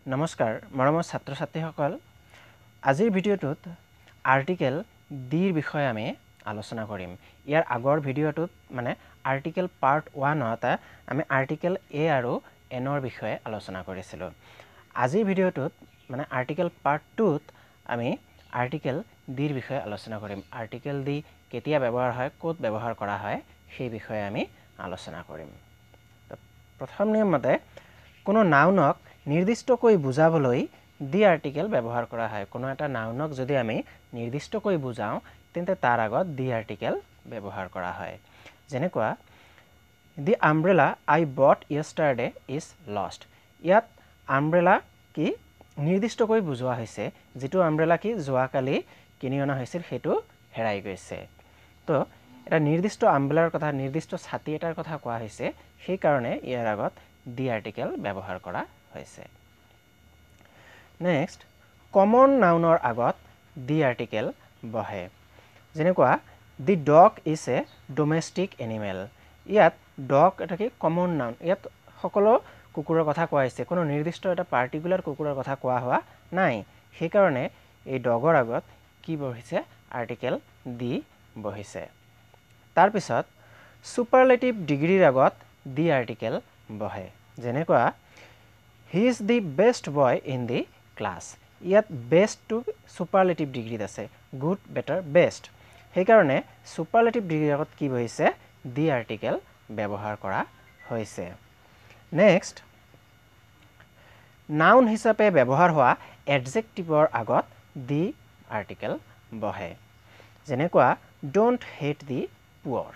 নমস্কাৰ মৰমৰ ছাত্ৰ ছাত্ৰীসকল আজিৰ ভিডিঅ'টোত আৰ্টিকেল ডিৰ বিষয়ে আমি আলোচনা কৰিম ইয়াৰ আগৰ ভিডিঅ'টোত মানে আৰ্টিকেল পাৰ্ট 1ত আমি আৰ্টিকেল এ আৰু এনৰ বিষয়ে আলোচনা কৰিছিলোঁ আজিৰ ভিডিঅ'টোত মানে আৰ্টিকেল পাৰ্ট 2ত আমি আৰ্টিকেল ডিৰ বিষয়ে আলোচনা কৰিম আৰ্টিকেল ডি কেতিয়া ব্যৱহাৰ হয় ক'ত ব্যৱহাৰ কৰা হয় সেই বিষয়ে আমি আলোচনা কৰিম প্ৰথম নিয়মতে কোনো নাউনক নিৰ্দিষ্টকৈ বুজাবলৈ দি আৰ্টিকেল ব্যৱহাৰ কৰা হয় কোনো এটা নাউনক যদি আমি নিৰ্দিষ্টকৈ বুজাও তেন্তে তাৰ আগত দি আৰ্টিকেল ব্যৱহাৰ কৰা হয় যেনেকুৱা দি umbrella I bought yesterday is lost ইয়াত আমব্ৰেলা কি নিৰ্দিষ্টকৈ বুজোৱা হৈছে যেটো আমব্ৰেলা কি যোৱাকালি কিনি অনা হৈছিল হেতু হেৰাই গৈছে তো এটা নিৰ্দিষ্ট আমব্ৰেলাৰ কথা নিৰ্দিষ্ট ছাতি এটাৰ কথা কোৱা হৈছে সেই কাৰণে ইয়াৰ আগত দি আৰ্টিকেল ব্যৱহাৰ কৰা হৈছে নেক্সট কমন নাউনৰ আগত দি আৰ্টিকেল বহে যেনেকুৱা the dog is a domestic animal ইয়াত ডগ এটা কি কমন নাউন ইয়াত সকলো কুকুৰৰ কথা কোৱা হৈছে কোনো নিৰ্দিষ্ট এটা পাৰ্টিকুলাৰ কুকুৰৰ কথা কোৱা হোৱা নাই সেই কাৰণে এই ডগৰ আগত কি বহিছে আৰ্টিকেল দি বহিছে তাৰ পিছত সুপাৰলেটিভ ডিগ্ৰীৰ আগত দি আৰ্টিকেল বহে যেনেকুৱা he is the best boy in the class ইয়াত বেষ্ট টু সুপাৰলেটিভ ডিগ্ৰীত আছে গুড বেটাৰ বেষ্ট সেইকাৰণে সুপাৰলেটিভ ডিগ্ৰীৰ আগত কি বহিছে দি আৰ্টিকেল ব্যৱহাৰ কৰা হৈছে নেক্সট নাউন হিচাপে ব্যৱহাৰ হোৱা এডজেক্টিভৰ আগত দি আৰ্টিকেল বহে যেনেকুৱা ডোন্ট হেট দি পুৱাৰ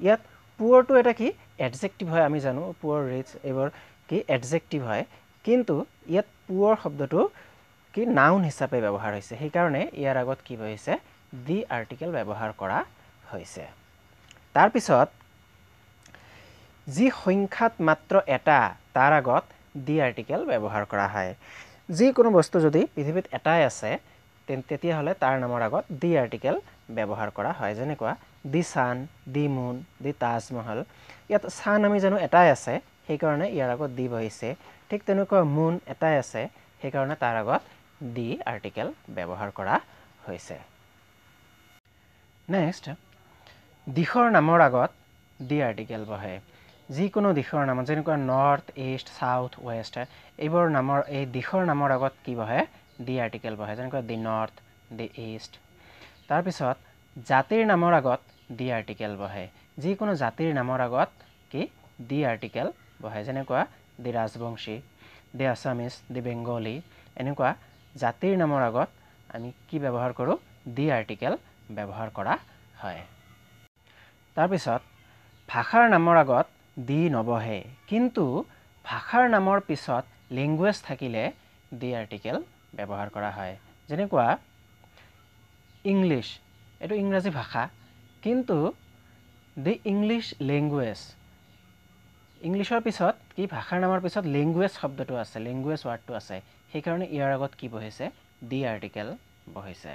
ইয়াত পুৱাৰটো এটা কি এডজেক্টিভ হয় আমি জানো পুৱাৰ ৰিচ এইবোৰ কি এডজেক্টিভ হয় কিন্তু ইয়াত পুৱাৰ শব্দটো কি নাউন হিচাপে ব্যৱহাৰ হৈছে সেই কাৰণে ইয়াৰ আগত কি বহিছে দি আৰ্টিকেল ব্যৱহাৰ কৰা হৈছে তাৰ পিছত যি সংখ্যাত মাত্ৰ এটা তাৰ আগত দি আৰ্টিকেল ব্যৱহাৰ কৰা হয় যিকোনো বস্তু যদি পৃথিৱীত এটাই আছে তেতিয়া হলে তাৰ নামৰ আগত দি আৰ্টিকেল ব্যৱহাৰ কৰা হয় যেনেকুৱা দি সান দি মুন দি তাজমহল ইয়াত সান আমি জানো এটাই আছে সেই কাৰণে ইয়াৰ আগত দি বহিছে ঠিক তেনেকুৱা মুন এটাই আছে সেই কাৰণে তাৰ আগত দি আৰ্টিকেল ব্যৱহাৰ কৰা হৈছে নেক্সট দিশৰ নামৰ আগত দি আৰ্টিকেল বহে যিকোনো দিশৰ নাম যেনেকুৱা নৰ্থ ইষ্ট সাউথ ৱেষ্ট এইবোৰ নামৰ এই দিশৰ নামৰ আগত কি বহে দি আৰ্টিকেল বহে যেনেকুৱা দি নৰ্থ দি ইষ্ট তাৰ পিছত জাতিৰ নামৰ আগত দি আৰ্টিকেল বহে যিকোনো জাতিৰ নামৰ আগত কি দি আৰ্টিকেল বহে যেনেকুৱা দি ৰাজবংশী দি আছামিজ দি বেংগলী এনেকুৱা জাতিৰ নামৰ আগত আমি কি ব্যৱহাৰ কৰোঁ দি আৰ্টিকেল ব্যৱহাৰ কৰা হয় তাৰ পিছত ভাষাৰ নামৰ আগত দি নবহে কিন্তু ভাষাৰ নামৰ পিছত লেংগুৱেজ থাকিলে দি আৰ্টিকেল ব্যৱহাৰ কৰা হয় যেনেকুৱা ইংলিছ এটো ইংৰাজী ভাষা কিন্তু দি ইংলিছ লেংগুৱেজ ইংলিছৰ পিছত কি ভাষাৰ নামৰ পিছত লেংগুৱেজ শব্দটো আছে লেংগুৱেজ ৱাৰ্ডটো আছে সেই কাৰণে ইয়াৰ আগত কি বহিছে দি আৰ্টিকেল বহিছে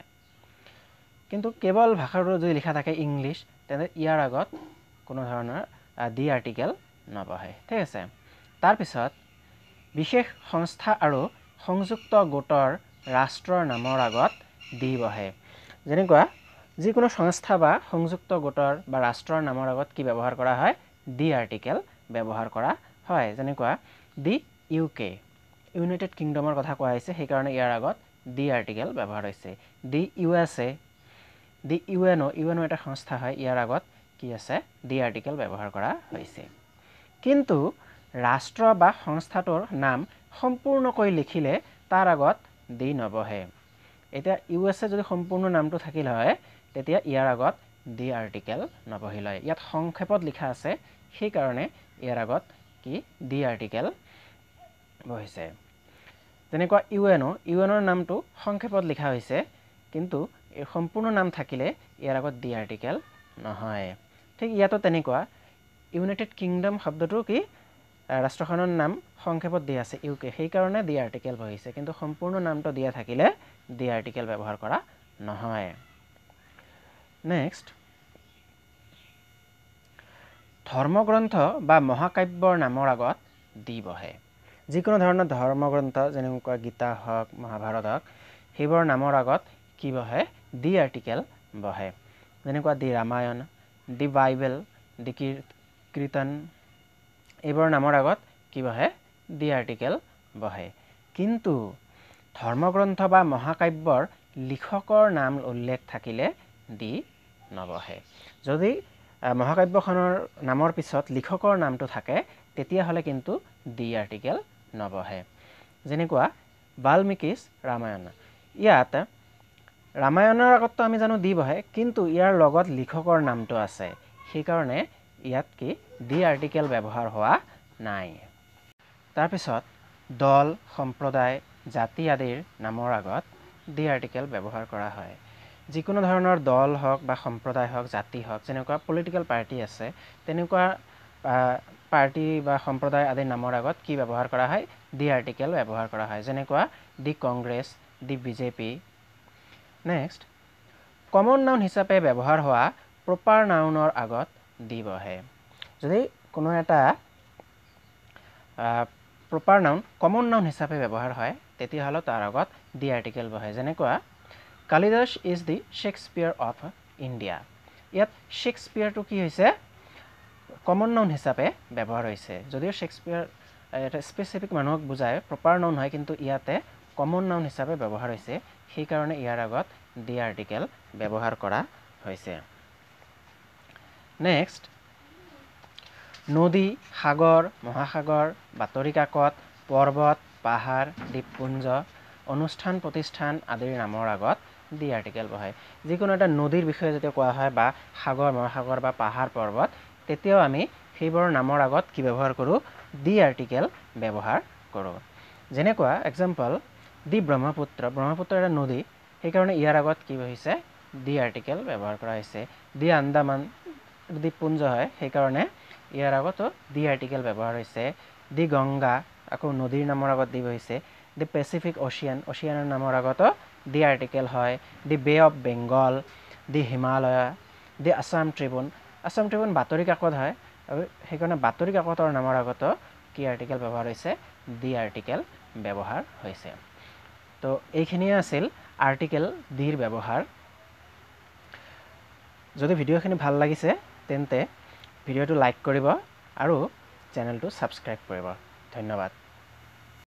কিন্তু কেৱল ভাষাটো যদি লিখা থাকে ইংলিছ তেন্তে ইয়াৰ আগত কোনো ধৰণৰ দি আৰ্টিকেল নবহে ঠিক আছে তাৰ পিছত বিশেষ সংস্থা আৰু সংযুক্ত গোটৰ ৰাষ্ট্ৰৰ নামৰ আগত দি বহে যেনেকুৱা যিকোনো সংস্থা বা সংযুক্ত গোটৰ বা ৰাষ্ট্ৰৰ নামৰ আগত কি ব্যৱহাৰ কৰা হয় দি আৰ্টিকেল ব্যৱহাৰ কৰা হয় যেনেকুৱা দি ইউকে ইউনাইটেড কিংডমৰ কথা কোৱা হৈছে সেই কাৰণে ইয়াৰ আগত দি আৰ্টিকেল ব্যৱহাৰ হৈছে দি ইউএছএ দি ইউএনও এটা সংস্থা হয় ইয়াৰ আগত কি আছে দি আৰ্টিকেল ব্যৱহাৰ কৰা হৈছে কিন্তু ৰাষ্ট্ৰ বা সংস্থাটোৰ নাম সম্পূৰ্ণকৈ লিখিলে তাৰ আগত দি নবহে এতিয়া ইউএছএ যদি সম্পূৰ্ণ নামটো থাকিল হয় তেতিয়া ইয়াৰ আগত দি আৰ্টিকেল নবহিল হয় ইয়াত সংক্ষেপত লিখা আছে সেই কাৰণে ইয়াৰ আগত কি দি আৰ্টিকেল বহিছে যেনেকুৱা ইউএনৰ নামটো সংক্ষেপত লিখা হৈছে কিন্তু এই সম্পূৰ্ণ নাম থাকিলে ইয়াৰ আগত দি আৰ্টিকেল নহয় ঠিক ইয়াতো তেনেকুৱা ইউনাইটেড কিংডম শব্দটো কি ৰাষ্ট্ৰখনৰ নাম সংক্ষেপত দিয়া আছে ইউকে সেই কাৰণে দি আৰ্টিকেল বহিছে কিন্তু সম্পূৰ্ণ নামটো দিয়া থাকিলে দি আৰ্টিকেল ব্যৱহাৰ কৰা নহয় নেক্সট ধৰ্মগ্ৰন্থ বা মহাকাব্যৰ নামৰ আগত দি বহে যিকোনো ধৰণৰ ধৰ্মগ্ৰন্থ যেনেকুৱা গীতা হওক মহাভাৰত হওক সেইবোৰৰ নামৰ আগত কি বহে দি আৰ্টিকেল বহে যেনেকুৱা দি ৰামায়ণ দি বাইবেল দি কীৰ্তন এইবোৰৰ নামৰ আগত কি বহে দি আৰ্টিকেল বহে কিন্তু ধৰ্মগ্ৰন্থ বা মহাকাব্যৰ লিখকৰ নাম উল্লেখ থাকিলে দি নবহে যদি মহাকাব্যখনৰ নামৰ পিছত লিখকৰ নামটো থাকে তেতিয়াহ'লে কিন্তু দি আৰ্টিকেল নবহে যেনেকুৱা বাল্মীকিছ ৰামায়ণ ইয়াত ৰামায়ণৰ আগততো আমি জানো দি বহে কিন্তু ইয়াৰ লগত লিখকৰ নামটো আছে সেইকাৰণে ইয়াত কি দি আৰ্টিকেল ব্যৱহাৰ হোৱা নাই তাৰপিছত দল সম্প্ৰদায় জাতি আদিৰ নামৰ আগত দি আৰ্টিকেল ব্যৱহাৰ কৰা হয় যিকোনো ধৰণৰ দল হওক বা সম্প্ৰদায় হওক জাতি হওক যেনেকুৱা পলিটিকেল পাৰ্টি আছে তেনেকুৱা পাৰ্টি বা সম্প্ৰদায় আদিৰ নামৰ আগত কি ব্যৱহাৰ কৰা হয় দি আৰ্টিকেল ব্যৱহাৰ কৰা হয় যেনেকুৱা দি কংগ্ৰেছ দি বিজেপি নেক্সট কমন নাউন হিচাপে ব্যৱহাৰ হোৱা প্ৰপাৰ নাউনৰ আগত দি বহে যদি কোনো এটা প্ৰপাৰ নাউন কমন নাউন হিচাপে ব্যৱহাৰ হয় তেতিয়াহ'লে তাৰ আগত দি আৰ্টিকেল বহে যেনেকুৱা Kalidas is the Shakespeare of India ইয়াত শ্বেক্সপিয়াৰটো কি হৈছে কমন নাউন হিচাপে ব্যৱহাৰ হৈছে যদিও শ্বেক্সপিয়াৰ এটা স্পেচিফিক মানুহক বুজায় প্ৰপাৰ নাউন হয় কিন্তু ইয়াতে কমন নাউন হিচাপে ব্যৱহাৰ হৈছে সেইকাৰণে ইয়াৰ আগত দি আৰ্টিকেল ব্যৱহাৰ কৰা হৈছে নেক্সট নদী সাগৰ মহাসাগৰ বাতৰি কাকত পৰ্বত পাহাৰ দ্বীপপুঞ্জ অনুষ্ঠান প্ৰতিষ্ঠান আদিৰ নামৰ আগত দি আৰ্টিকেল বহে যিকোনো এটা নদীৰ বিষয়ে যেতিয়া কোৱা হয় বা সাগৰ মহাসাগৰ বা পাহাৰ পৰ্বত তেতিয়াও আমি সেইবোৰৰ নামৰ আগত কি ব্যৱহাৰ কৰোঁ দি আৰ্টিকেল ব্যৱহাৰ কৰোঁ যেনেকুৱা এক্সাম্পল দি ব্ৰহ্মপুত্ৰ এটা নদী সেইকাৰণে ইয়াৰ আগত কি বহিছে দি আৰ্টিকেল ব্যৱহাৰ কৰা হৈছে দি আন্দামান দ্বীপপুঞ্জ হয় সেইকাৰণে ইয়াৰ আগতো দি আৰ্টিকেল ব্যৱহাৰ হৈছে দি গংগা আকৌ নদীৰ নামৰ আগত দি বহিছে দি পেচিফিক অচিয়ানৰ নামৰ আগতো দি আৰ্টিকেল হয় the bay of Bengal the Himalaya the Assam tribune বাতৰি কাকত হয় আৰু সেইকাৰণে বাতৰি কাকতৰ নামৰ আগতো কি আৰ্টিকেল ব্যৱহাৰ হৈছে দি আৰ্টিকেল ব্যৱহাৰ হৈছে তো এইখিনিয়ে আছিল আৰ্টিকেল দিৰ ব্যৱহাৰ যদি ভিডিঅ'খিনি ভাল লাগিছে তেন্তে ভিডিঅ'টো লাইক কৰিব আৰু চেনেলটো ছাবস্ক্ৰাইব কৰিব ধন্যবাদ